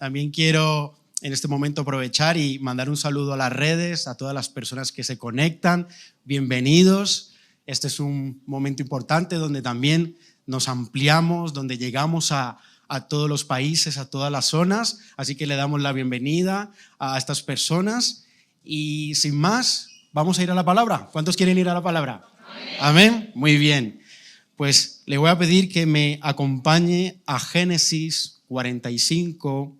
También quiero en este momento aprovechar y mandar un saludo a las redes, a todas las personas que se conectan. Bienvenidos. Este es un momento importante donde también nos ampliamos, donde llegamos a todos los países, a todas las zonas. Así que le damos la bienvenida a estas personas. Y sin más, vamos a ir a la palabra. ¿Cuántos quieren ir a la palabra? Amén. Amén. Muy bien. Pues le voy a pedir que me acompañe a Génesis 45,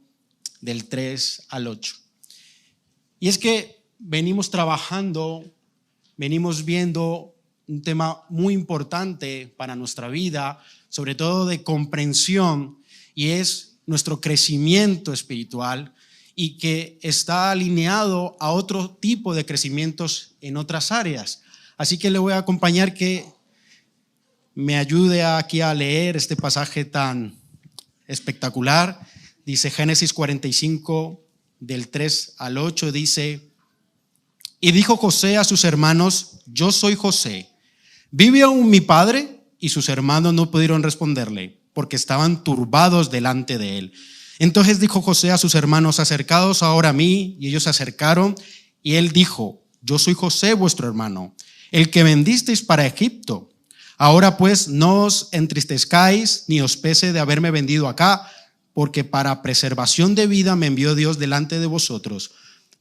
del 3 al 8. Y es que venimos trabajando, venimos viendo un tema muy importante para nuestra vida, sobre todo de comprensión, y es nuestro crecimiento espiritual, y que está alineado a otro tipo de crecimientos en otras áreas. Así que le voy a acompañar que me ayude aquí a leer este pasaje tan espectacular. Dice Génesis 45, del 3 al 8, dice: Y dijo José a sus hermanos: Yo soy José. ¿Vive aún mi padre? Y sus hermanos no pudieron responderle, porque estaban turbados delante de él. Entonces dijo José a sus hermanos: Acercaos ahora a mí. Y ellos se acercaron, y él dijo: Yo soy José, vuestro hermano, el que vendisteis para Egipto. Ahora pues no os entristezcáis, ni os pese de haberme vendido acá, porque para preservación de vida me envió Dios delante de vosotros.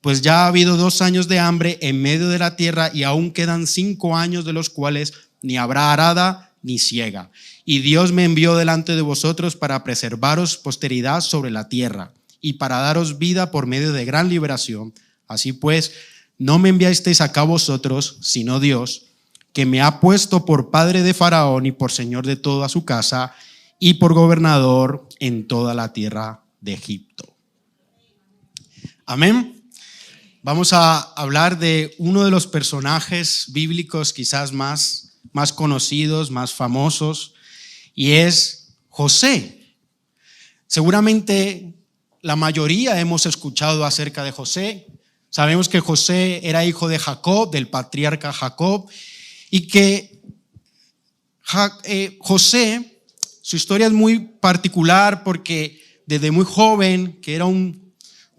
Pues ya ha habido 2 años de hambre en medio de la tierra, y aún quedan 5 años, de los cuales ni habrá arada ni siega. Y Dios me envió delante de vosotros para preservaros posteridad sobre la tierra, y para daros vida por medio de gran liberación. Así pues, no me enviasteis acá vosotros, sino Dios, que me ha puesto por padre de Faraón y por señor de toda su casa, y por gobernador en toda la tierra de Egipto. Amén. Vamos a hablar de uno de los personajes bíblicos quizás más conocidos, más famosos, y es José. Seguramente la mayoría hemos escuchado acerca de José. Sabemos que José era hijo de Jacob, del patriarca Jacob, y que José, su historia es muy particular porque desde muy joven, que era un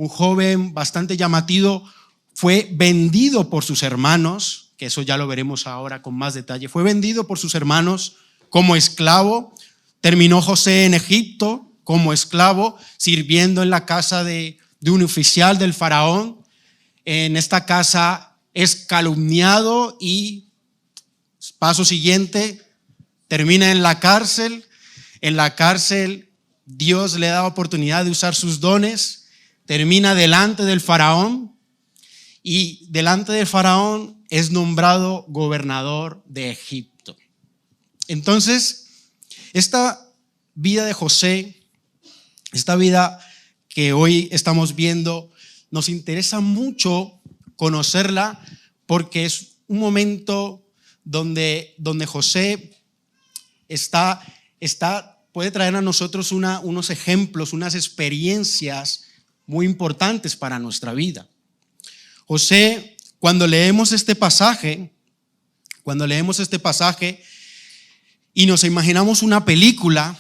joven bastante llamativo, fue vendido por sus hermanos, que eso ya lo veremos ahora con más detalle. Fue vendido por sus hermanos como esclavo. Terminó José en Egipto como esclavo, sirviendo en la casa de un oficial del faraón. En esta casa es calumniado y, paso siguiente, termina en la cárcel. En la cárcel Dios le da oportunidad de usar sus dones, termina delante del faraón, y delante del faraón es nombrado gobernador de Egipto. Entonces, esta vida de José, esta vida que hoy estamos viendo, nos interesa mucho conocerla porque es un momento donde José puede traer a nosotros unos ejemplos, unas experiencias muy importantes para nuestra vida. José, cuando leemos este pasaje y nos imaginamos una película,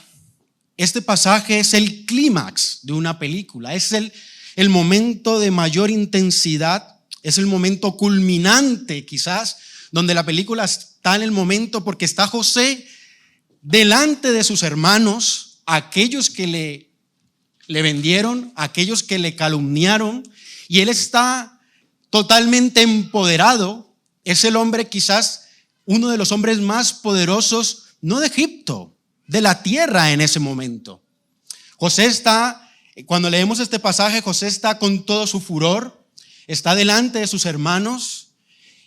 este pasaje es el clímax de una película, es el momento de mayor intensidad, es el momento culminante quizás, donde la película está en el momento porque está José delante de sus hermanos, aquellos que le vendieron, aquellos que le calumniaron, y él está totalmente empoderado. Es el hombre, quizás uno de los hombres más poderosos, no de Egipto, de la tierra en ese momento. José está, cuando leemos este pasaje, José está con todo su furor, está delante de sus hermanos,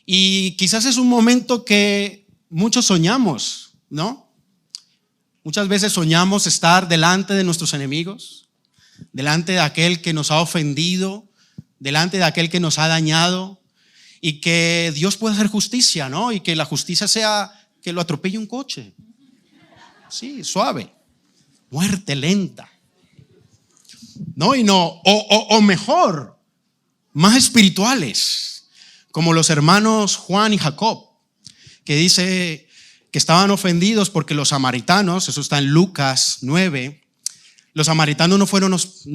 y quizás es un momento que muchos soñamos, ¿no? Muchas veces soñamos estar delante de nuestros enemigos, delante de aquel que nos ha ofendido, delante de aquel que nos ha dañado, y que Dios pueda hacer justicia, ¿no? Y que la justicia sea que lo atropelle un coche. Sí, suave, muerte lenta. No, o mejor, más espirituales, como los hermanos Juan y Jacob, que dice que estaban ofendidos porque los samaritanos, eso está en Lucas 9, los samaritanos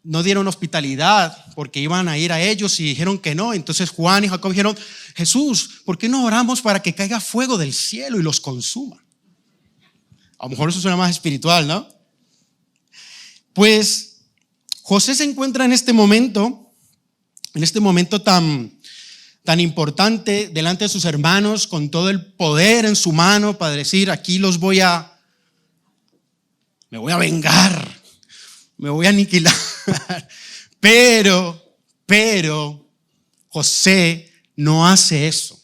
no dieron hospitalidad porque iban a ir a ellos y dijeron que no. Entonces Juan y Jacob dijeron: Jesús, ¿por qué no oramos para que caiga fuego del cielo y los consuma? A lo mejor eso suena más espiritual, ¿no? Pues José se encuentra en este momento tan importante delante de sus hermanos, con todo el poder en su mano para decir: aquí me voy a vengar, me voy a aniquilar. Pero José no hace eso.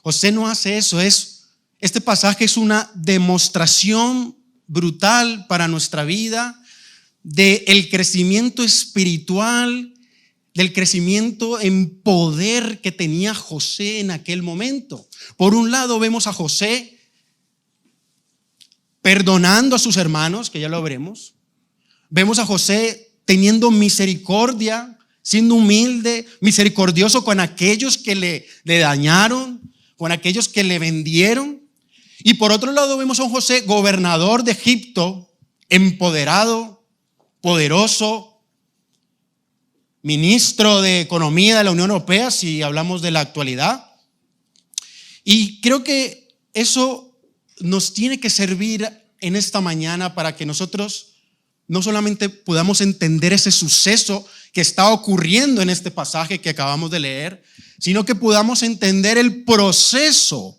José no hace eso. Este pasaje es una demostración brutal para nuestra vida del crecimiento espiritual, del crecimiento en poder que tenía José en aquel momento. Por un lado vemos a José perdonando a sus hermanos, que ya lo veremos. Vemos a José teniendo misericordia, siendo humilde, misericordioso con aquellos que le dañaron, con aquellos que le vendieron. Y por otro lado vemos a un José gobernador de Egipto, empoderado, poderoso, ministro de Economía de la Unión Europea, si hablamos de la actualidad. Y creo que eso nos tiene que servir en esta mañana para que nosotros no solamente podamos entender ese suceso que está ocurriendo en este pasaje que acabamos de leer, sino que podamos entender el proceso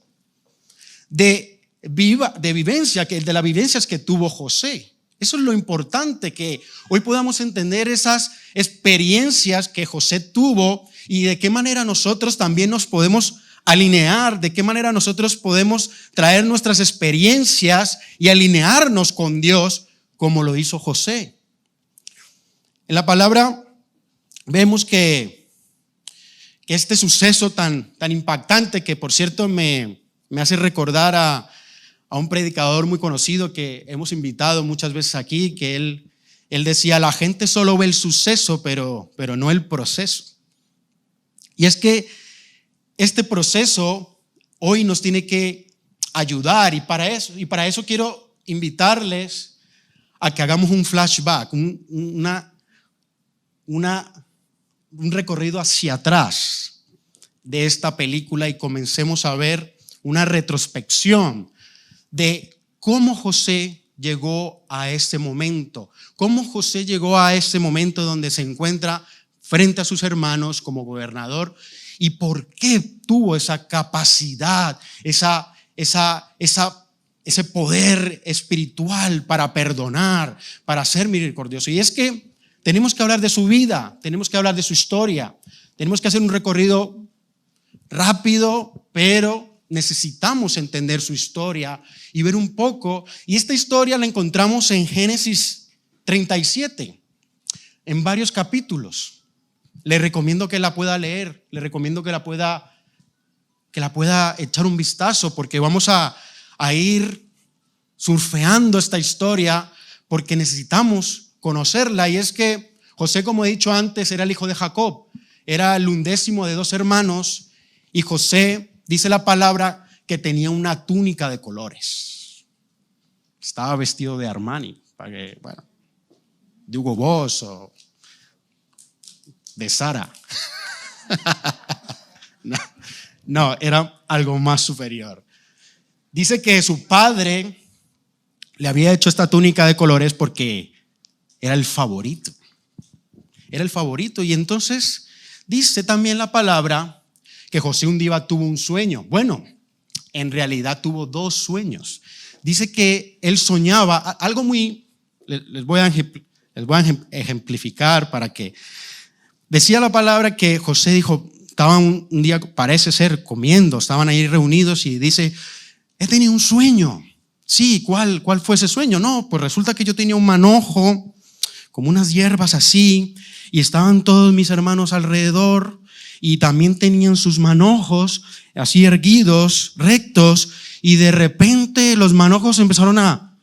de las vivencias que tuvo José. Eso es lo importante, que hoy podamos entender esas experiencias que José tuvo y de qué manera nosotros también nos podemos alinear, de qué manera nosotros podemos traer nuestras experiencias y alinearnos con Dios como lo hizo José. En la palabra vemos que este suceso tan impactante, que por cierto me hace recordar a un predicador muy conocido que hemos invitado muchas veces aquí, que él decía: la gente solo ve el suceso, pero no el proceso. Y es que este proceso hoy nos tiene que ayudar, y para eso quiero invitarles a que hagamos un flashback, un recorrido hacia atrás de esta película, y comencemos a ver una retrospección de cómo José llegó a ese momento, donde se encuentra frente a sus hermanos como gobernador, y por qué tuvo esa capacidad, ese poder espiritual para perdonar, para ser misericordioso. Y es que tenemos que hablar de su vida, tenemos que hablar de su historia, tenemos que hacer un recorrido rápido, pero necesitamos entender su historia y ver un poco. Y esta historia la encontramos en Génesis 37, en varios capítulos. Le recomiendo que la pueda leer, le recomiendo que la pueda echar un vistazo, porque vamos a ir surfeando esta historia, porque necesitamos conocerla. Y es que José, como he dicho antes, era el hijo de Jacob, era el 11º de 2 hermanos, y José, dice la palabra, que tenía una túnica de colores. Estaba vestido de Armani, de Hugo Boss o de Zara. No, era algo más superior. Dice que su padre le había hecho esta túnica de colores porque era el favorito. Era el favorito. Y entonces dice también la palabra que José un día tuvo un sueño. Bueno, en realidad tuvo 2 sueños. Dice que él soñaba algo les voy a ejemplificar para que. Decía la palabra que José dijo, estaban un día, parece ser, comiendo, estaban ahí reunidos, y dice: he tenido un sueño. Sí, ¿cuál fue ese sueño? No, pues resulta que yo tenía un manojo, como unas hierbas así, y estaban todos mis hermanos alrededor, y también tenían sus manojos así erguidos, rectos, y de repente los manojos empezaron a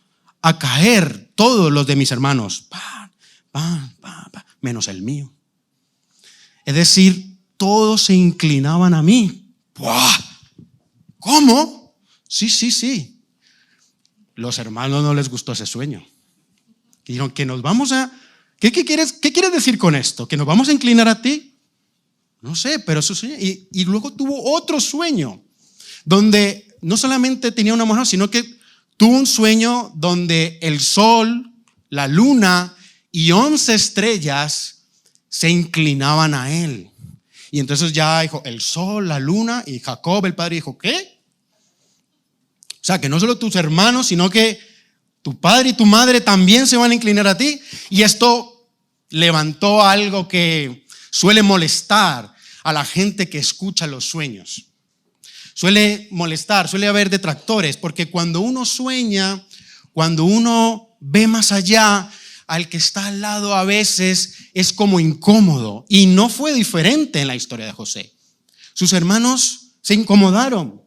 caer, todos los de mis hermanos, menos el mío. Es decir, todos se inclinaban a mí. ¡Buah! ¿Cómo? Sí. Los hermanos no les gustó ese sueño. Dijeron que nos vamos a... ¿Qué quieres decir con esto? ¿Que nos vamos a inclinar a ti? No sé, pero eso sí. Y luego tuvo otro sueño, donde no solamente tenía una mujer, sino que tuvo un sueño donde el sol, la luna y 11 estrellas se inclinaban a él. Y entonces ya dijo, el sol, la luna, y Jacob, el padre, dijo, ¿qué? O sea, que no solo tus hermanos, sino que tu padre y tu madre también se van a inclinar a ti. Y esto levantó algo que suele molestar a la gente que escucha los sueños. Suele molestar, suele haber detractores, porque cuando uno sueña, cuando uno ve más allá, al que está al lado a veces es como incómodo. Y no fue diferente en la historia de José. Sus hermanos se incomodaron,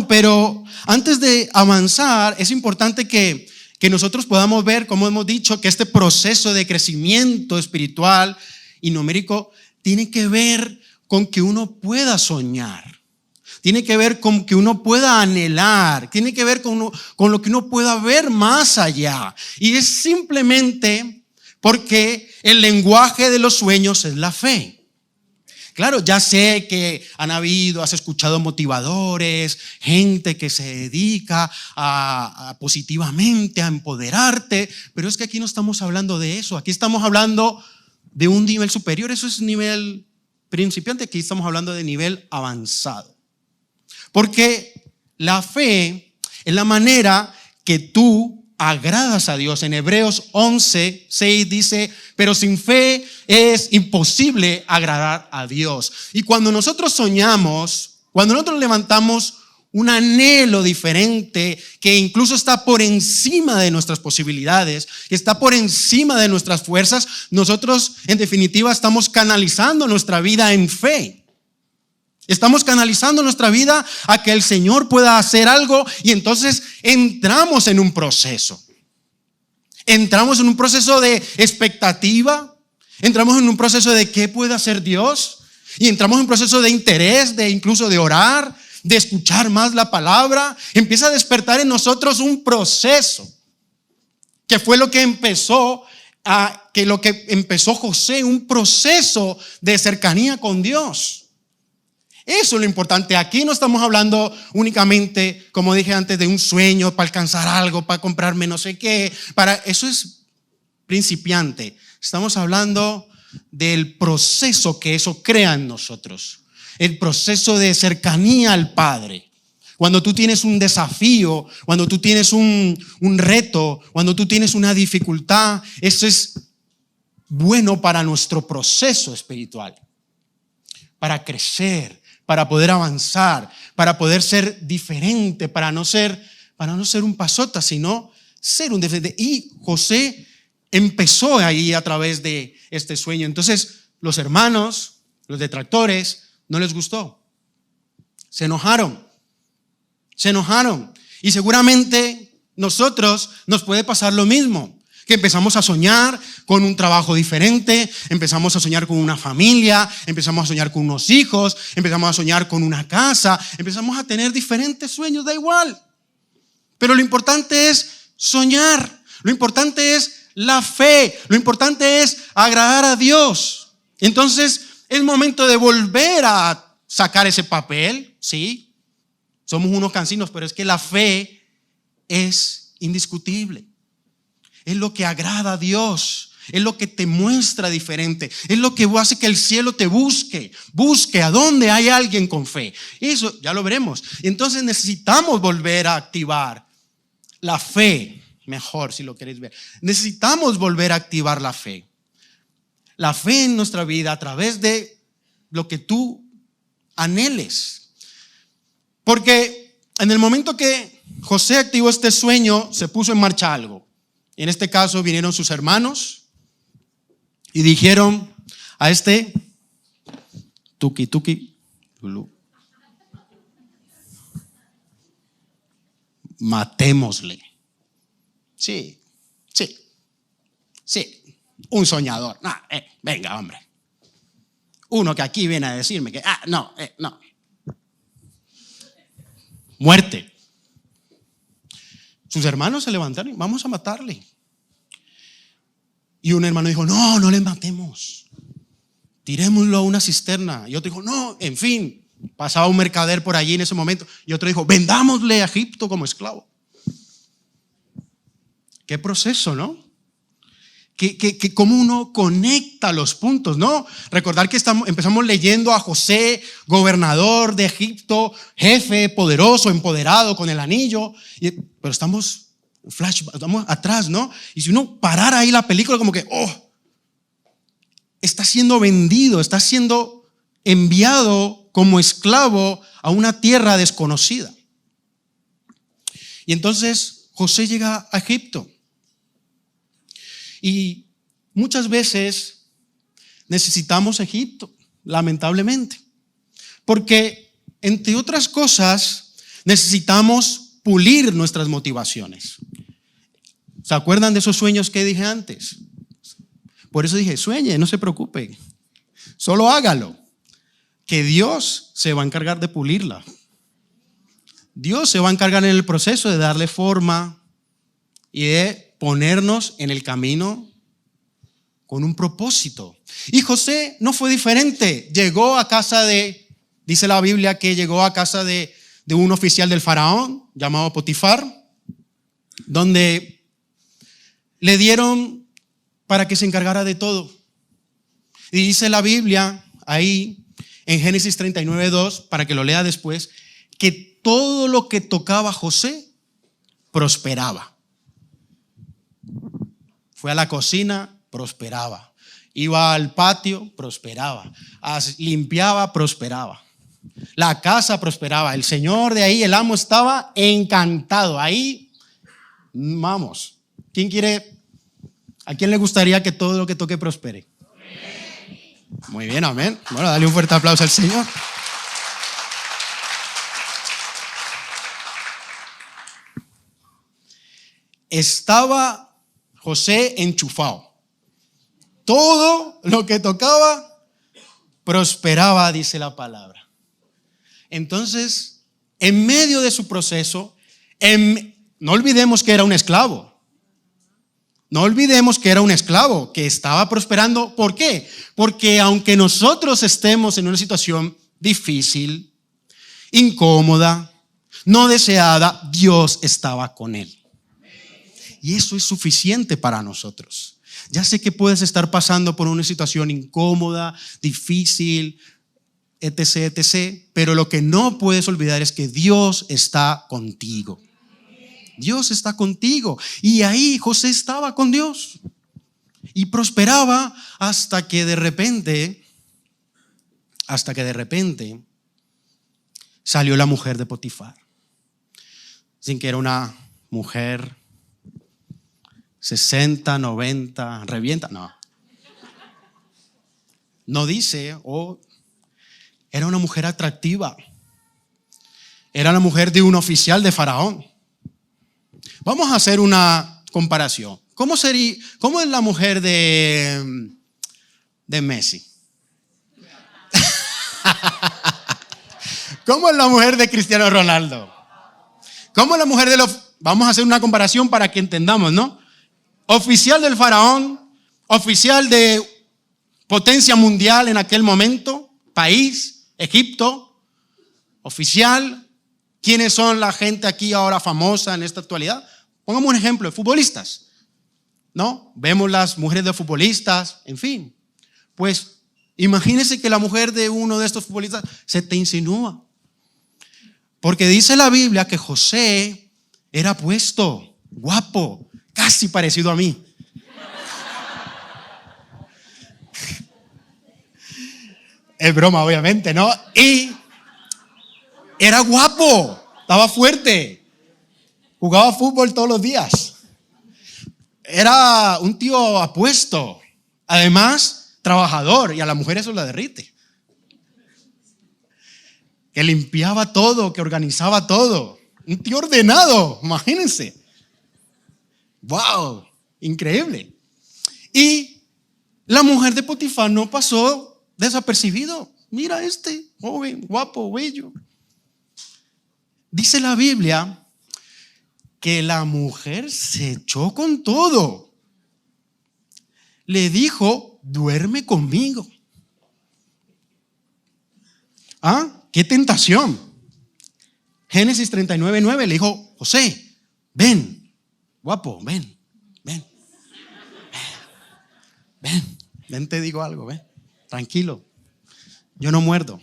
pero antes de avanzar es importante que nosotros podamos ver, como hemos dicho, que este proceso de crecimiento espiritual y numérico tiene que ver con que uno pueda soñar. Tiene que ver con que uno pueda anhelar, tiene que ver con lo que uno pueda ver más allá. Y es simplemente porque el lenguaje de los sueños es la fe. Claro, ya sé que has escuchado motivadores, gente que se dedica a positivamente a empoderarte, pero es que aquí no estamos hablando de eso, aquí estamos hablando de un nivel superior, eso es nivel principiante, aquí estamos hablando de nivel avanzado. Porque la fe es la manera que tú agradas a Dios. En Hebreos 11:6 dice, pero sin fe es imposible agradar a Dios. Y cuando nosotros soñamos, cuando nosotros levantamos un anhelo diferente que incluso está por encima de nuestras posibilidades, que está por encima de nuestras fuerzas, nosotros en definitiva estamos canalizando nuestra vida en fe. Estamos canalizando nuestra vida a que el Señor pueda hacer algo y entonces entramos en un proceso. Entramos en un proceso de expectativa, entramos en un proceso de qué puede hacer Dios y entramos en un proceso de interés, de incluso de orar, de escuchar más la palabra. Empieza a despertar en nosotros un proceso que fue lo que empezó José, un proceso de cercanía con Dios. Eso es lo importante. Aquí no estamos hablando únicamente, como dije antes, de un sueño para alcanzar algo, para comprarme no sé qué. Eso es principiante. Estamos hablando del proceso que eso crea en nosotros. El proceso de cercanía al Padre. Cuando tú tienes un desafío, cuando tú tienes un reto, cuando tú tienes una dificultad, eso es bueno para nuestro proceso espiritual. Para crecer, para poder avanzar, para poder ser diferente, para no ser un pasota, sino ser un diferente. Y José empezó ahí a través de este sueño. Entonces, los hermanos, los detractores, no les gustó. Se enojaron. Y seguramente nosotros nos puede pasar lo mismo. Que empezamos a soñar con un trabajo diferente, empezamos a soñar con una familia, empezamos a soñar con unos hijos, empezamos a soñar con una casa, empezamos a tener diferentes sueños, da igual. Pero lo importante es soñar, lo importante es la fe, lo importante es agradar a Dios. Entonces es momento de volver a sacar ese papel, ¿sí? Somos unos cansinos, pero es que la fe es indiscutible. Es lo que agrada a Dios, es lo que te muestra diferente, es lo que hace que el cielo te busque a donde hay alguien con fe. Eso ya lo veremos. Entonces necesitamos volver a activar la fe, mejor si lo queréis ver. Necesitamos volver a activar la fe. La fe en nuestra vida a través de lo que tú anheles. Porque en el momento que José activó este sueño, se puso en marcha algo. En este caso vinieron sus hermanos y dijeron a este tuki, matémosle. Sí, un soñador. Venga, hombre. Uno que aquí viene a decirme que, no. Muerte. sus hermanos se levantaron y vamos a matarle. Y un hermano dijo, no, no le matemos, tirémoslo a una cisterna. Y otro dijo, no, en fin, pasaba un mercader por allí en ese momento. Y otro dijo, vendámosle a Egipto como esclavo. Qué proceso, ¿no? Cómo uno conecta los puntos, ¿no? Recordar que empezamos leyendo a José, gobernador de Egipto, jefe, poderoso, empoderado, con el anillo, pero estamos atrás, ¿no? Y si uno parara ahí la película, como que, está siendo vendido, está siendo enviado como esclavo a una tierra desconocida. Y entonces José llega a Egipto. Y muchas veces necesitamos Egipto, lamentablemente, porque entre otras cosas necesitamos pulir nuestras motivaciones. ¿Se acuerdan de esos sueños que dije antes? Por eso dije, sueñe, no se preocupe, solo hágalo, que Dios se va a encargar de pulirla. Dios se va a encargar en el proceso de darle forma y de ponernos en el camino con un propósito. Y José no fue diferente. Llegó a casa dice la Biblia que llegó a casa de un oficial del faraón llamado Potifar, donde le dieron para que se encargara de todo. Y dice la Biblia ahí en Génesis 39:2, para que lo lea después, que todo lo que tocaba José prosperaba. Fue a la cocina, prosperaba. Iba al patio, prosperaba. Limpiaba, prosperaba. La casa prosperaba. El señor de ahí, el amo, estaba encantado. Ahí, vamos. ¿A quién le gustaría que todo lo que toque prospere? Muy bien, amén. Bueno, dale un fuerte aplauso al Señor. Estaba José enchufado. Todo lo que tocaba prosperaba, dice la palabra. Entonces, en medio de su proceso, no olvidemos que era un esclavo. No olvidemos que era un esclavo que estaba prosperando. ¿Por qué? Porque aunque nosotros estemos en una situación difícil, incómoda, no deseada, Dios estaba con él. Y eso es suficiente para nosotros. Ya sé que puedes estar pasando por una situación incómoda, difícil, etc., etc., pero lo que no puedes olvidar es que Dios está contigo. Dios está contigo. Y ahí José estaba con Dios y prosperaba hasta que de repente salió la mujer de Potifar. Sin que era una mujer 60, 90, revienta, no dice, era una mujer atractiva, era la mujer de un oficial de Faraón. Vamos a hacer una comparación. ¿Cómo es la mujer de Messi? ¿Cómo es la mujer de Cristiano Ronaldo? ¿Cómo es la mujer vamos a hacer una comparación para que entendamos, ¿no? Oficial del faraón, oficial de potencia mundial en aquel momento, país, Egipto, oficial. ¿Quiénes son la gente aquí ahora famosa en esta actualidad? Pongamos un ejemplo de futbolistas, ¿no? Vemos las mujeres de futbolistas, en fin. Pues imagínese que la mujer de uno de estos futbolistas se te insinúa. Porque dice la Biblia que José era apuesto, guapo, casi parecido a mí. Es broma, obviamente, ¿no? Y era guapo, estaba fuerte, jugaba fútbol todos los días. Era un tío apuesto, además trabajador, y a la mujer eso la derrite. Que limpiaba todo, que organizaba todo. Un tío ordenado, imagínense. ¡Wow! Increíble. Y la mujer de Potifar no pasó desapercibido. Mira este joven, guapo, bello. Dice la Biblia que la mujer se echó con todo. Le dijo, duerme conmigo. ¿Ah? ¡Qué tentación! Génesis 39:9 le dijo, José, ven, guapo, ven, te digo algo, ven, tranquilo, yo no muerdo.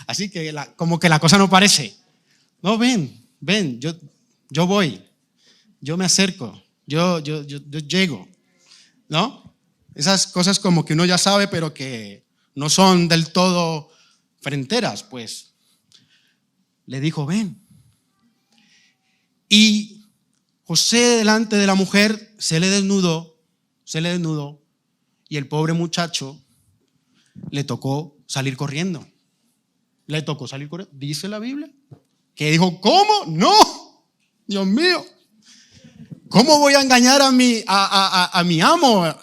Así que como que la cosa no parece. No, ven, yo voy, yo me acerco, yo llego, ¿no? Esas cosas como que uno ya sabe, pero que no son del todo fronteras, pues. Le dijo, ven. Y José delante de la mujer se le desnudó, y el pobre muchacho le tocó salir corriendo. Dice la Biblia que dijo, ¿cómo? No, Dios mío, ¿cómo voy a engañar a mi amo?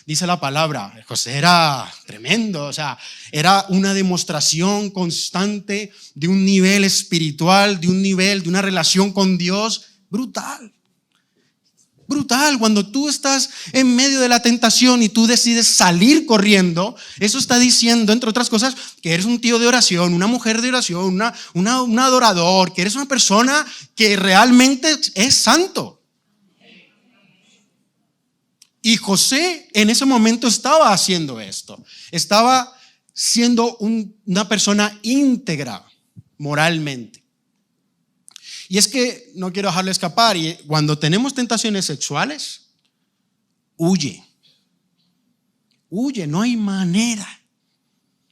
Dice la palabra, José era tremendo, o sea, era una demostración constante de un nivel espiritual, de una relación con Dios brutal. Brutal, cuando tú estás en medio de la tentación y tú decides salir corriendo, eso está diciendo, entre otras cosas, que eres un tío de oración, una mujer de oración, un adorador, que eres una persona que realmente es santo. Y José en ese momento estaba haciendo esto, estaba siendo una persona íntegra moralmente. Y es que no quiero dejarlo escapar, y cuando tenemos tentaciones sexuales, huye, no hay manera.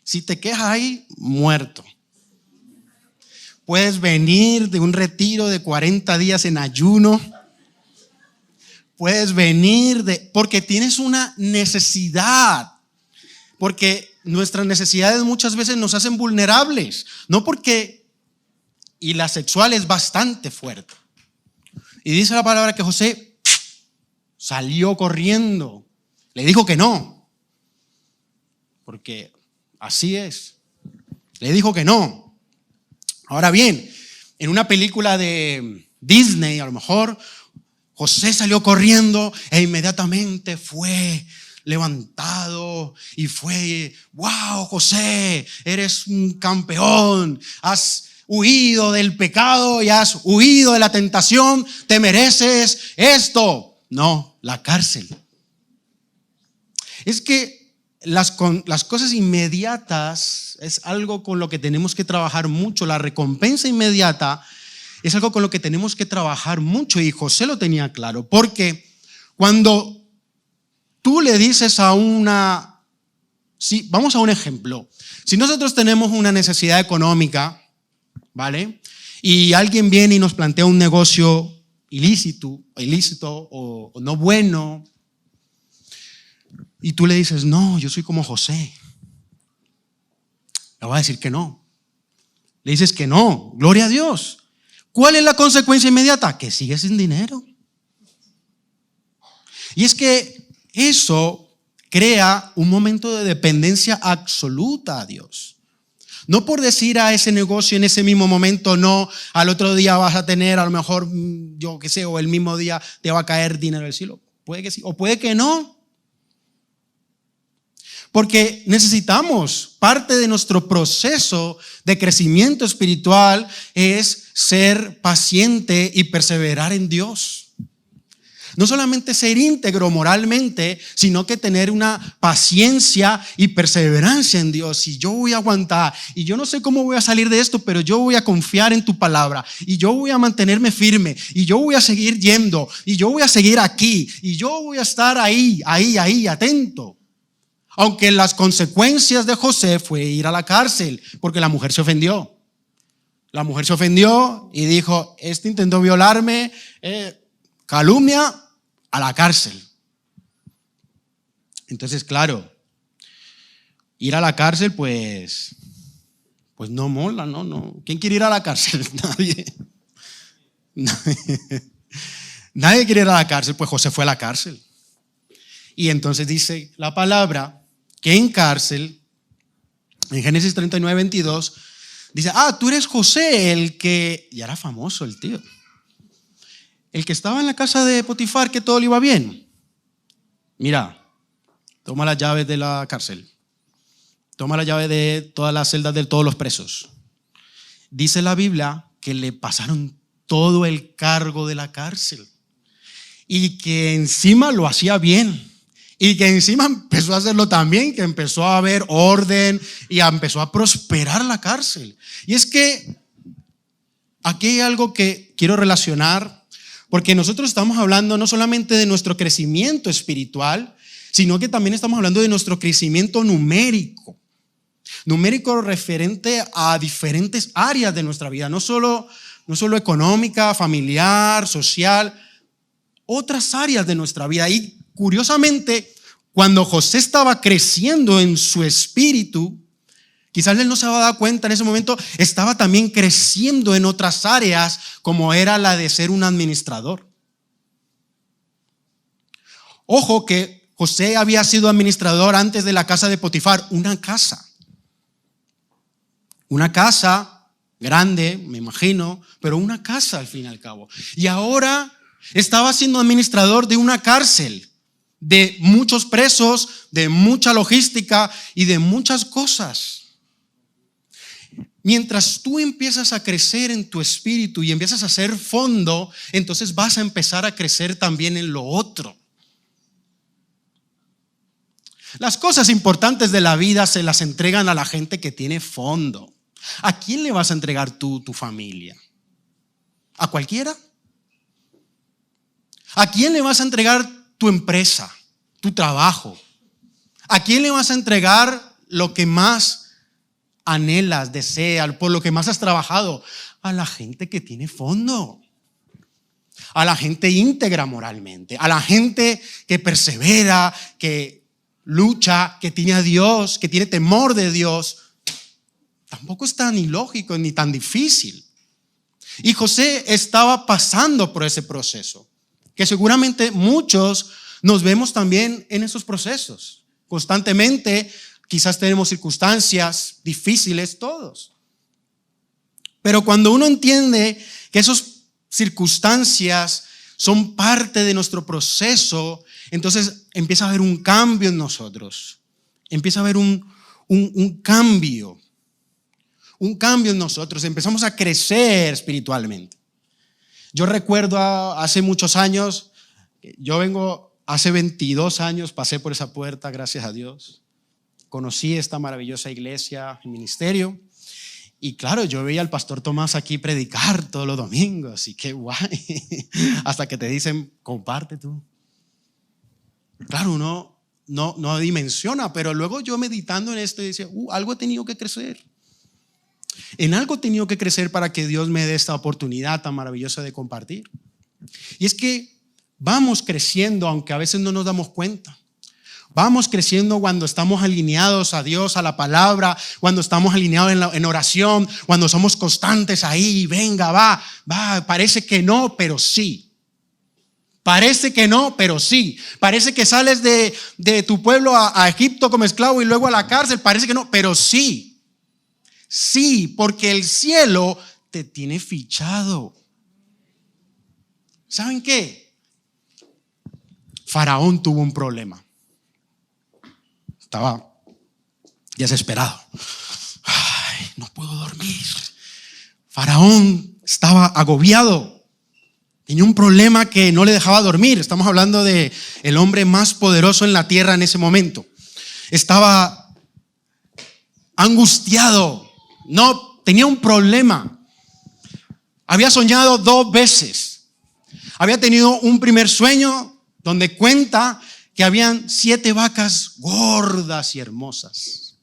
Si te quejas ahí, muerto. Puedes venir de un retiro de 40 días en ayuno, puedes venir porque tienes una necesidad, porque nuestras necesidades muchas veces nos hacen vulnerables, no porque... Y la sexual es bastante fuerte. Y dice la palabra que José salió corriendo. Le dijo que no. Porque así es. Le dijo que no. Ahora bien, en una película de Disney, a lo mejor, José salió corriendo e inmediatamente fue levantado y fue, wow, José, eres un campeón, has huido del pecado y has huido de la tentación, te mereces esto. No, la cárcel. Es que las cosas inmediatas es algo con lo que tenemos que trabajar mucho. La recompensa inmediata es algo con lo que tenemos que trabajar mucho, y José lo tenía claro, porque cuando tú le dices vamos a un ejemplo. Si nosotros tenemos una necesidad económica, ¿vale? Y alguien viene y nos plantea un negocio ilícito o no bueno, y tú le dices, no, yo soy como José. Le va a decir que no. Le dices que no, gloria a Dios. ¿Cuál es la consecuencia inmediata? Que sigues sin dinero. Y es que eso crea un momento de dependencia absoluta a Dios. No por decir a ese negocio en ese mismo momento, no, al otro día vas a tener, a lo mejor, yo qué sé, o el mismo día te va a caer dinero del cielo. Puede que sí, o puede que no. Porque necesitamos, parte de nuestro proceso de crecimiento espiritual es ser paciente y perseverar en Dios. No solamente ser íntegro moralmente, sino que tener una paciencia y perseverancia en Dios. Y yo voy a aguantar, y yo no sé cómo voy a salir de esto, pero yo voy a confiar en tu palabra, y yo voy a mantenerme firme, y yo voy a seguir yendo, y yo voy a seguir aquí, y yo voy a estar ahí, atento. Aunque las consecuencias de José fue ir a la cárcel, porque la mujer se ofendió. La mujer se ofendió y dijo, este intentó violarme, calumnia, a la cárcel. Entonces, claro, ir a la cárcel, pues no mola, no. ¿Quién quiere ir a la cárcel? Nadie quiere ir a la cárcel, pues José fue a la cárcel. Y entonces dice la palabra que en cárcel, en Génesis 39:22, Dice, tú eres José, el que... Ya era famoso el tío. El que estaba en la casa de Potifar, que todo le iba bien. Mira, toma las llaves de la cárcel. Toma la llave de todas las celdas de todos los presos. Dice la Biblia que le pasaron todo el cargo de la cárcel. Y que encima lo hacía bien. Y que encima empezó a hacerlo también, que empezó a haber orden y empezó a prosperar la cárcel. Y es que aquí hay algo que quiero relacionar, porque nosotros estamos hablando no solamente de nuestro crecimiento espiritual, sino que también estamos hablando de nuestro crecimiento numérico. Numérico referente a diferentes áreas de nuestra vida, no solo económica, familiar, social, otras áreas de nuestra vida. Y curiosamente, cuando José estaba creciendo en su espíritu, quizás él no se había dado cuenta en ese momento, estaba también creciendo en otras áreas, como era la de ser un administrador. Ojo que José había sido administrador antes de la casa de Potifar, una casa grande, me imagino, pero una casa al fin y al cabo. Y ahora estaba siendo administrador de una cárcel, de muchos presos, de mucha logística y de muchas cosas. Mientras tú empiezas a crecer en tu espíritu y empiezas a hacer fondo, entonces vas a empezar a crecer también en lo otro. Las cosas importantes de la vida se las entregan a la gente que tiene fondo. ¿A quién le vas a entregar tú tu familia? ¿A cualquiera? ¿A quién le vas a entregar tu empresa, tu trabajo? ¿A quién le vas a entregar lo que más anhelas, deseas, por lo que más has trabajado? A la gente que tiene fondo, a la gente íntegra moralmente, a la gente que persevera, que lucha, que tiene a Dios, que tiene temor de Dios. Tampoco es tan ilógico ni tan difícil. Y José estaba pasando por ese proceso, que seguramente muchos nos vemos también en esos procesos. Constantemente, quizás tenemos circunstancias difíciles todos. Pero cuando uno entiende que esas circunstancias son parte de nuestro proceso, entonces empieza a haber un cambio en nosotros. Empieza a haber un cambio. Un cambio en nosotros. Empezamos a crecer espiritualmente. Yo recuerdo hace muchos años, hace 22 años pasé por esa puerta, gracias a Dios. Conocí esta maravillosa iglesia, el ministerio. Y claro, yo veía al pastor Tomás aquí predicar todos los domingos. Y qué guay. Hasta que te dicen, comparte tú. Claro, uno no dimensiona, pero luego yo meditando en esto decía, algo he tenido que crecer. En algo he tenido que crecer para que Dios me dé esta oportunidad tan maravillosa de compartir. Y es que vamos creciendo, aunque a veces no nos damos cuenta. Vamos creciendo cuando estamos alineados a Dios, a la palabra, cuando estamos alineados en oración, cuando somos constantes ahí, venga, va, parece que no, pero sí. Parece que no, pero sí. Parece que sales de tu pueblo a Egipto como esclavo y luego a la cárcel, parece que no, pero sí. Sí, porque el cielo te tiene fichado. ¿Saben qué? Faraón tuvo un problema. Estaba desesperado. Ay, no puedo dormir. Faraón estaba agobiado. Tenía un problema que no le dejaba dormir. Estamos hablando de el hombre más poderoso en la tierra en ese momento. Estaba angustiado. No, tenía un problema. Había soñado 2 veces. Había tenido un primer sueño donde cuenta que habían 7 vacas gordas y hermosas.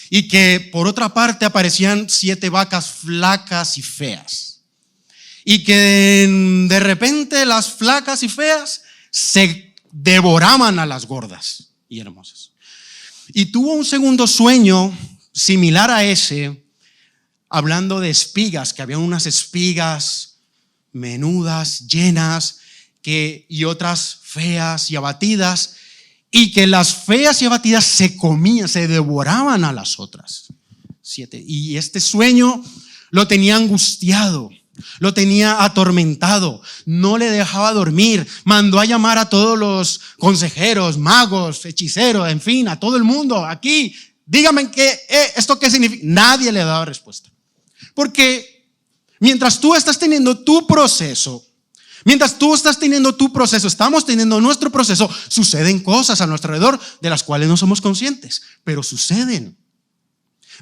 Y que por otra parte aparecían 7 vacas flacas y feas. Y que de repente las flacas y feas se devoraban a las gordas y hermosas. Y tuvo un segundo sueño similar a ese, hablando de espigas, que había unas espigas menudas, llenas, y otras feas y abatidas, y que las feas y abatidas se comían, se devoraban a las otras. 7. Y este sueño lo tenía angustiado, lo tenía atormentado, no le dejaba dormir. Mandó a llamar a todos los consejeros, magos, hechiceros, en fin, a todo el mundo. Aquí, díganme esto qué significa. Nadie le daba respuesta. Porque mientras tú estás teniendo tu proceso, estamos teniendo nuestro proceso, suceden cosas a nuestro alrededor de las cuales no somos conscientes, pero suceden.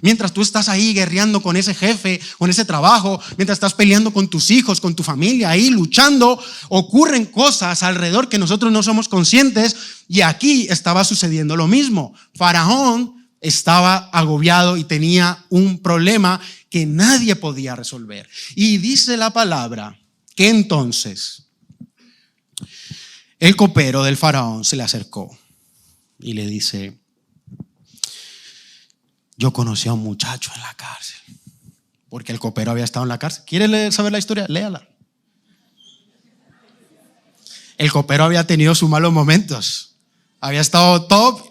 Mientras tú estás ahí guerreando con ese jefe, con ese trabajo, mientras estás peleando con tus hijos, con tu familia, ahí luchando, ocurren cosas alrededor que nosotros no somos conscientes, y aquí estaba sucediendo lo mismo. Faraón estaba agobiado y tenía un problema que nadie podía resolver. Y dice la palabra que entonces el copero del faraón se le acercó y le dice: yo conocí a un muchacho en la cárcel, porque el copero había estado en la cárcel. ¿Quiere saber la historia? Léala. El copero había tenido sus malos momentos, había estado top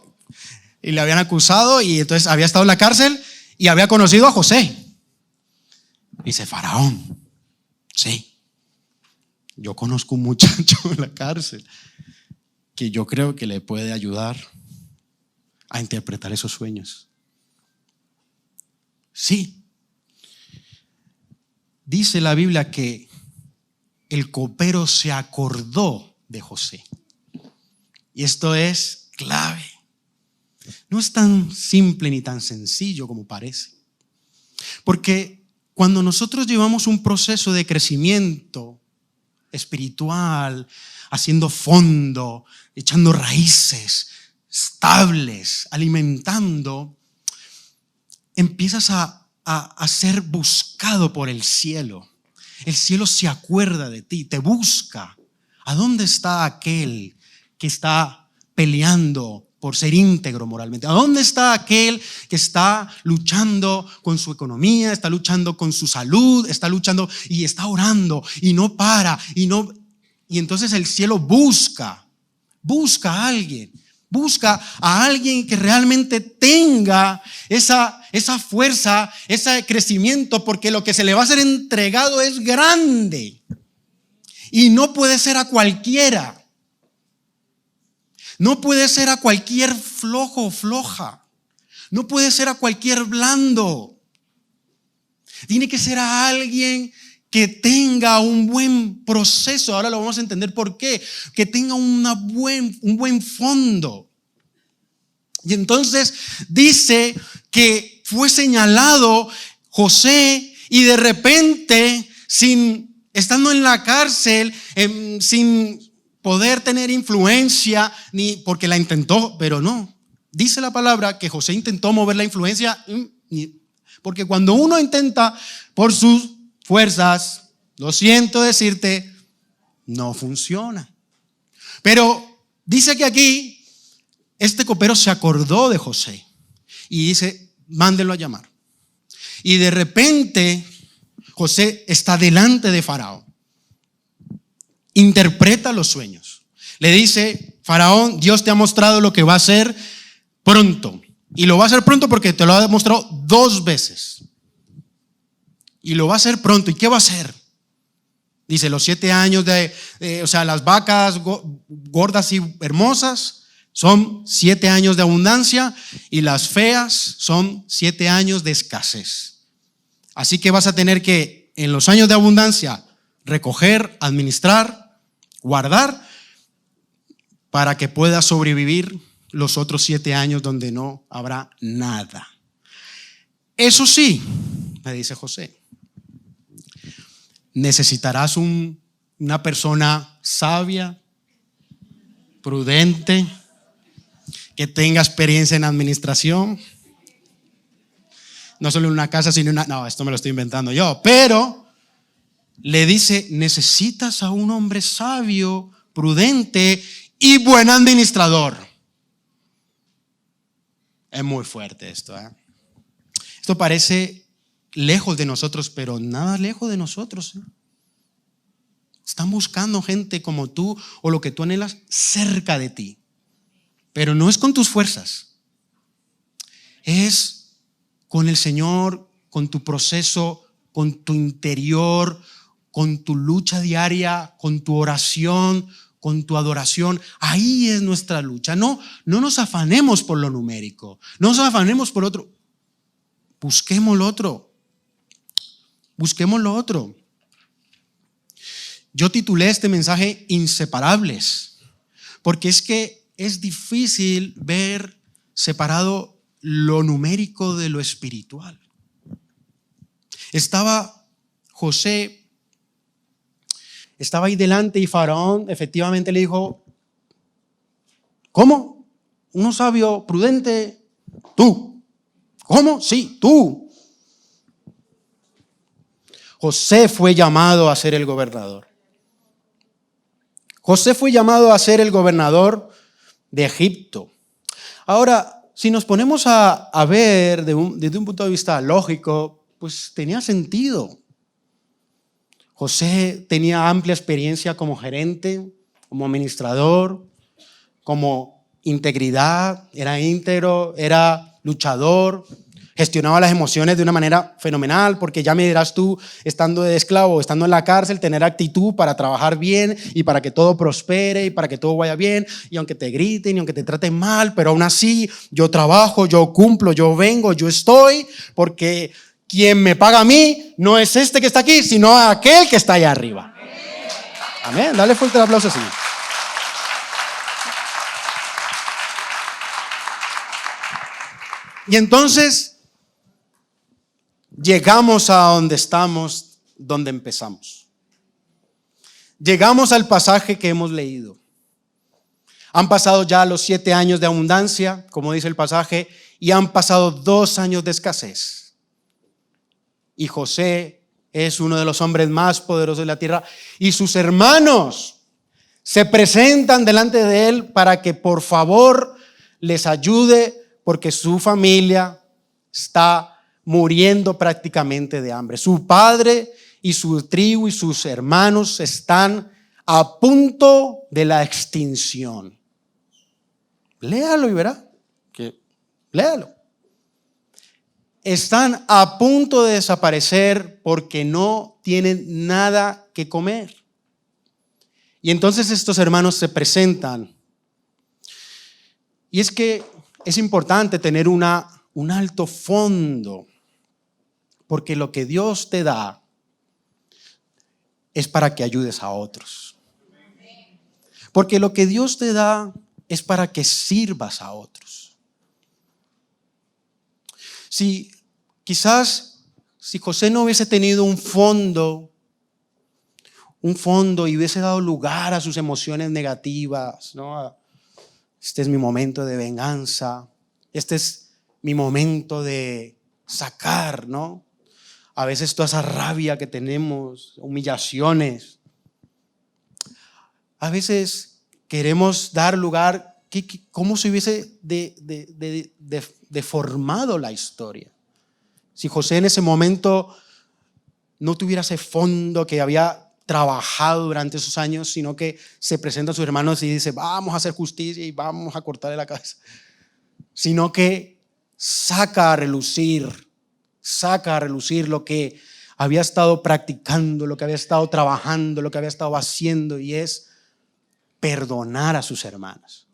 y le habían acusado, y entonces había estado en la cárcel y había conocido a José. Dice: Faraón, sí, yo conozco un muchacho en la cárcel que yo creo que le puede ayudar a interpretar esos sueños. Sí. Dice la Biblia que el copero se acordó de José. Y esto es clave. No es tan simple ni tan sencillo como parece. Porque cuando nosotros llevamos un proceso de crecimiento espiritual, haciendo fondo, echando raíces estables, alimentando, empiezas a ser buscado por el cielo. El cielo se acuerda de ti, te busca. ¿A dónde está aquel que está peleando por ser íntegro moralmente? ¿A dónde está aquel que está luchando con su economía, está luchando con su salud, está luchando y está orando y no para y entonces el cielo busca a alguien. Busca a alguien que realmente tenga esa fuerza, ese crecimiento, porque lo que se le va a ser entregado es grande. Y no puede ser a cualquiera. No puede ser a cualquier flojo o floja. No puede ser a cualquier blando. Tiene que ser a alguien que tenga un buen proceso. Ahora lo vamos a entender por qué. Que tenga un buen fondo. Y entonces dice que fue señalado José, y de repente, estando en la cárcel, sin poder tener influencia, ni porque la intentó, pero no. Dice la palabra que José intentó mover la influencia, porque cuando uno intenta por sus fuerzas, lo siento decirte, no funciona. Pero dice que aquí este copero se acordó de José y dice: mándenlo a llamar. Y de repente José está delante de Faraón, interpreta los sueños, le dice: Faraón, Dios te ha mostrado lo que va a hacer pronto, y lo va a hacer pronto porque te lo ha demostrado 2 veces. Y lo va a hacer pronto. ¿Y qué va a hacer? Dice: los 7 años las vacas gordas y hermosas son 7 años de abundancia, y las feas son 7 años de escasez. Así que vas a tener que, en los años de abundancia, recoger, administrar, guardar, para que puedas sobrevivir los otros 7 años donde no habrá nada. Eso sí, me dice José, necesitarás una persona sabia, prudente, que tenga experiencia en administración. No solo en una casa, sino no, esto me lo estoy inventando yo. Pero le dice: necesitas a un hombre sabio, prudente y buen administrador. Es muy fuerte esto, ¿eh? Esto parece lejos de nosotros, pero nada lejos de nosotros, ¿eh? Están buscando gente como tú o lo que tú anhelas cerca de ti. Pero no es con tus fuerzas, es con el Señor, con tu proceso, con tu interior, con tu lucha diaria, con tu oración, con tu adoración. Ahí es nuestra lucha. No nos afanemos por lo numérico, no nos afanemos por otro. Busquemos lo otro. Busquemos lo otro. Yo titulé este mensaje Inseparables, porque es que es difícil ver separado lo numérico de lo espiritual. José estaba ahí delante y Faraón efectivamente le dijo: ¿cómo? ¿Un sabio prudente? Tú. ¿Cómo? Sí, tú. José fue llamado a ser el gobernador. José fue llamado a ser el gobernador de Egipto. Ahora, si nos ponemos a ver desde un punto de vista lógico, pues tenía sentido. José tenía amplia experiencia como gerente, como administrador, como integridad, era íntegro, era luchador, gestionaba las emociones de una manera fenomenal, porque ya me dirás tú, estando de esclavo, estando en la cárcel, tener actitud para trabajar bien y para que todo prospere y para que todo vaya bien, y aunque te griten y aunque te traten mal, pero aún así yo trabajo, yo cumplo, yo vengo, yo estoy, porque quien me paga a mí no es este que está aquí, sino aquel que está allá arriba. Amén. Dale fuerte el aplauso, Señor. Y entonces llegamos a donde estamos, donde empezamos. Llegamos al pasaje que hemos leído. Han pasado ya los 7 años de abundancia, como dice el pasaje, y han pasado 2 años de escasez. Y José es uno de los hombres más poderosos de la tierra, y sus hermanos se presentan delante de él para que por favor les ayude, porque su familia está muriendo prácticamente de hambre. Su padre y su tribu y sus hermanos están a punto de la extinción. Léalo y verá. Léalo. Están a punto de desaparecer porque no tienen nada que comer. Y entonces estos hermanos se presentan. Y es que es importante tener un alto fondo, porque lo que Dios te da es para que ayudes a otros. Porque lo que Dios te da es para que sirvas a otros. Quizás si José no hubiese tenido un fondo y hubiese dado lugar a sus emociones negativas, ¿no? Este es mi momento de venganza, este es mi momento de sacar, ¿no? A veces toda esa rabia que tenemos, humillaciones. A veces queremos dar lugar, ¿cómo se hubiese deformado la historia? Si José en ese momento no tuviera ese fondo que había trabajado durante esos años, sino que se presenta a sus hermanos y dice: vamos a hacer justicia y vamos a cortarle la cabeza. Sino que saca a relucir lo que había estado practicando, lo que había estado trabajando, lo que había estado haciendo, y es perdonar a sus hermanos.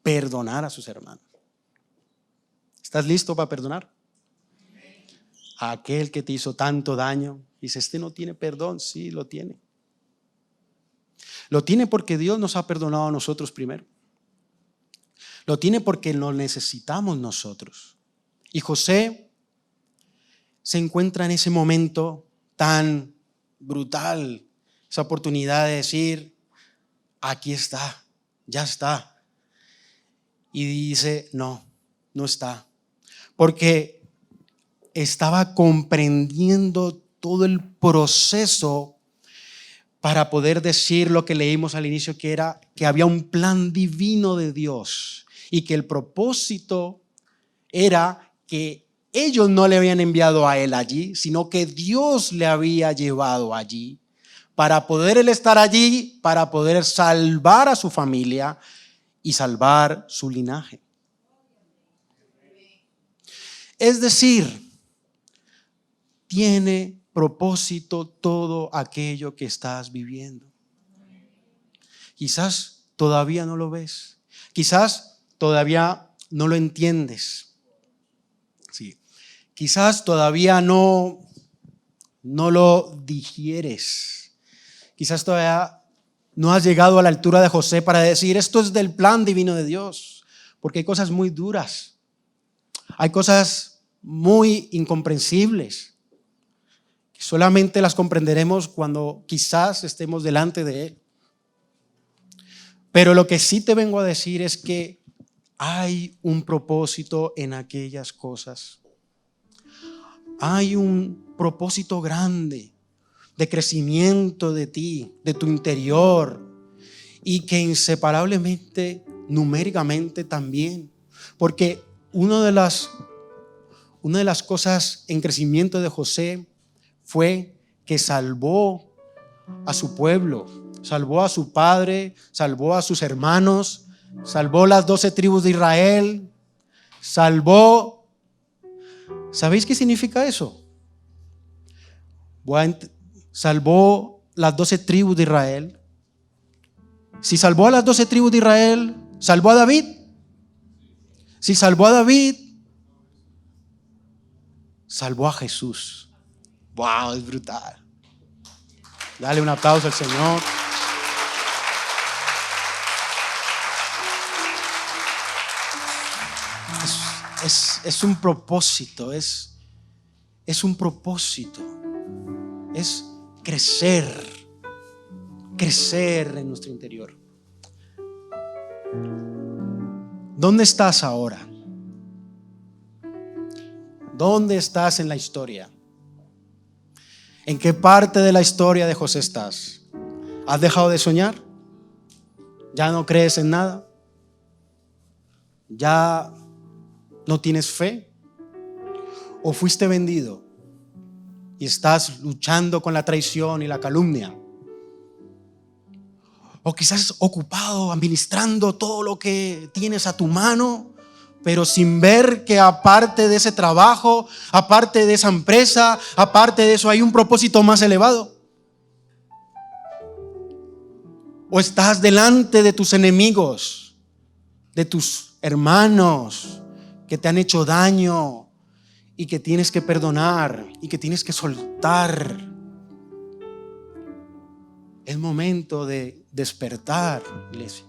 Perdonar a sus hermanos. ¿Estás listo para perdonar? A aquel que te hizo tanto daño. Dice: este no tiene perdón. Sí, lo tiene. Lo tiene porque Dios nos ha perdonado a nosotros primero. Lo tiene porque lo necesitamos nosotros. Y José se encuentra en ese momento tan brutal, esa oportunidad de decir: aquí está, ya está. Y dice: no está. Porque estaba comprendiendo todo el proceso para poder decir lo que leímos al inicio, que era que había un plan divino de Dios y que el propósito era que ellos no le habían enviado a él allí, sino que Dios le había llevado allí para poder él estar allí, para poder salvar a su familia y salvar su linaje. Es decir, tiene propósito todo aquello que estás viviendo. Quizás todavía no lo ves. Quizás todavía no lo entiendes. Sí. Quizás todavía no lo digieres. Quizás todavía no has llegado a la altura de José para decir, esto es del plan divino de Dios. Porque hay cosas muy duras. Hay cosas muy incomprensibles. Que solamente las comprenderemos cuando quizás estemos delante de Él. Pero lo que sí te vengo a decir es que hay un propósito en aquellas cosas. Hay un propósito grande de crecimiento de ti, de tu interior, y que inseparablemente, numéricamente también. Porque una de las cosas en crecimiento de José fue que salvó a su pueblo, salvó a su padre, salvó a sus hermanos, salvó las 12 tribus de Israel, ¿sabéis qué significa eso? Salvó las 12 tribus de Israel. Si salvó a las 12 tribus de Israel, ¿salvó a David? Si salvó a David, salvó a Jesús. ¡Wow! Es brutal. Dale un aplauso al Señor. Es un propósito, es un propósito. Es crecer en nuestro interior. ¿Dónde estás ahora? ¿Dónde estás en la historia? ¿En qué parte de la historia de José estás? ¿Has dejado de soñar? ¿Ya no crees en nada? ¿Ya no tienes fe? ¿O fuiste vendido y estás luchando con la traición y la calumnia? ¿O quizás ocupado administrando todo lo que tienes a tu mano, pero sin ver que aparte de ese trabajo, aparte de esa empresa, aparte de eso hay un propósito más elevado? ¿O estás delante de tus enemigos, de tus hermanos que te han hecho daño y que tienes que perdonar y que tienes que soltar? Es momento de despertar, iglesia,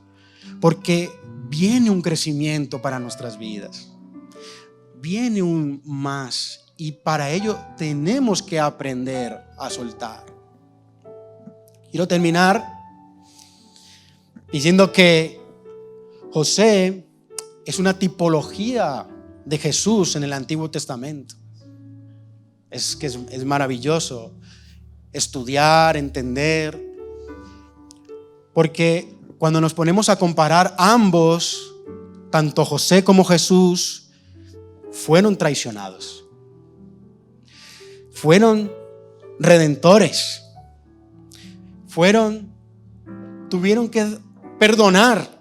porque viene un crecimiento para nuestras vidas, viene un más, y para ello tenemos que aprender a soltar. Quiero terminar diciendo que José es una tipología de Jesús en el Antiguo Testamento. Es maravilloso estudiar, entender, porque cuando nos ponemos a comparar, ambos, tanto José como Jesús, fueron traicionados, fueron redentores, tuvieron que perdonar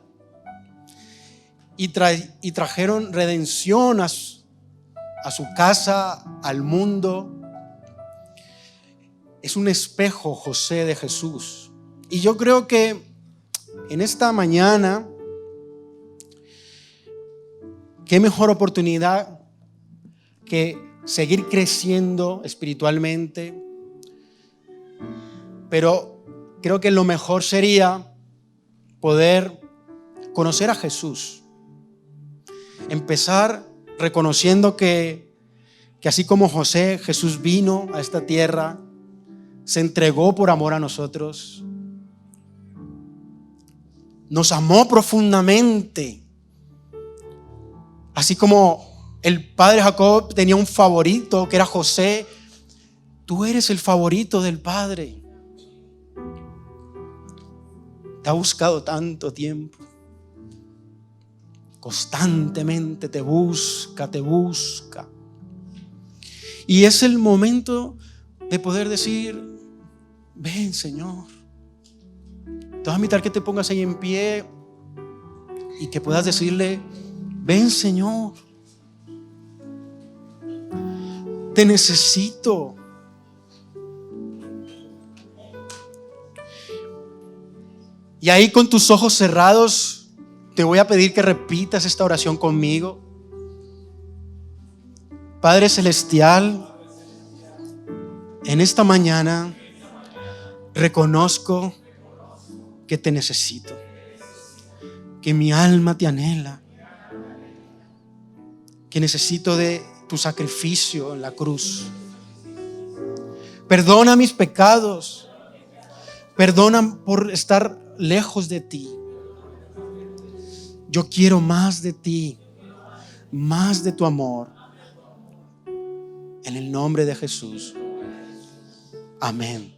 y trajeron redención a su casa, al mundo. Es un espejo José de Jesús. Y yo creo que en esta mañana, qué mejor oportunidad que seguir creciendo espiritualmente. Pero creo que lo mejor sería poder conocer a Jesús. Empezar reconociendo que así como José, Jesús vino a esta tierra, se entregó por amor a nosotros, nos amó profundamente. Así como el padre Jacob tenía un favorito que era José, tú eres el favorito del Padre. Te ha buscado tanto tiempo, constantemente te busca. Y es el momento de poder decir, ven, Señor. Te voy a invitar que te pongas ahí en pie y que puedas decirle, ven, Señor. Te necesito. Y ahí con tus ojos cerrados, te voy a pedir que repitas esta oración conmigo. Padre Celestial, en esta mañana reconozco que te necesito, que mi alma te anhela, que necesito de tu sacrificio en la cruz. Perdona mis pecados, perdona por estar lejos de ti. Yo quiero más de ti, más de tu amor. En el nombre de Jesús. Amén.